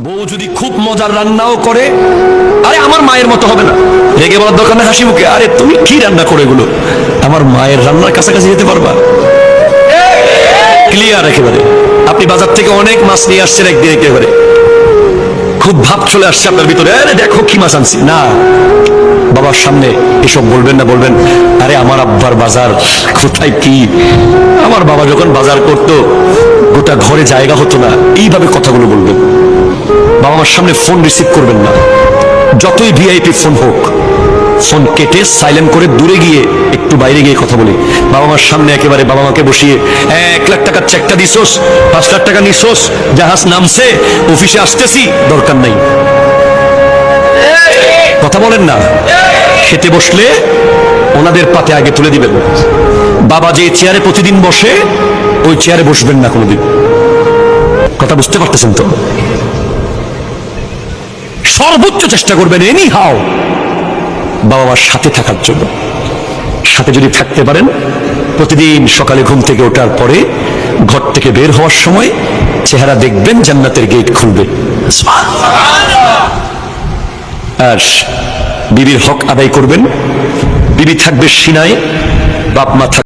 বউ যদি খুব মজার রান্নাও করে, আরে আমার মায়ের মতো হবে না, রেগে বলার দরকার না, হাসি মুখে, আরে তুমি কি রান্না করে এগুলো, আমার মায়ের রান্নার কাছাকাছি যেতে পারবা? ক্লিয়ার একেবারে। আপনি বাজার থেকে অনেক মাছ নিয়ে আসছেন, একদিন একেবারে খুব ভাব চলে আসছে আপনার ভিতরে, আরে দেখো কি মাছ আনছি, না বাবার সামনে এসব বলবেন না, বলবেন আরে আমার আব্বার বাজার কোথায় কি, আমার বাবা যখন বাজার করতো গোটা ঘরে জায়গা হতো না, এইভাবে কথাগুলো বলবেন। বাবা মার সামনে ফোন রিসিভ করবেন না, যতই ভিআইপি ফোন হোক, ফোন কেটে সাইলেন্ট করে দূরে গিয়ে একটু বাইরে গিয়ে কথা বলি। বাবা মার সামনে একেবারে বাবা মাকে বসিয়ে 1 লাখ টাকার চেকটা দিছোস, 5 লাখ টাকা নিছোস, জাহাজ নামছে, অফিসে আসতেছি, দরকার নাই, কথা বলেন না। খেতে বসলে ওনাদের পাতে আগে তুলে দিবেন। বাবা যে চেয়ারে প্রতিদিন বসে ওই চেয়ারে বসবেন না কোনোদিন। কথা বুঝতে পারতেছেন তো? সর্বোচ্চ চেষ্টা করবেন এনি হাও বাবা মার সাথে থাকার জন্য। সাথে যদি থাকতে পারেন, প্রতিদিন সকালে ঘুম থেকে ওঠার পরে ঘর থেকে বের হওয়ার সময় চেহারা দেখবেন, জান্নাতের গেট খুলবে। আর বিবির হক আদায় করবেন। বিবি থাকবে সিনায়, বাপ মা থাকবে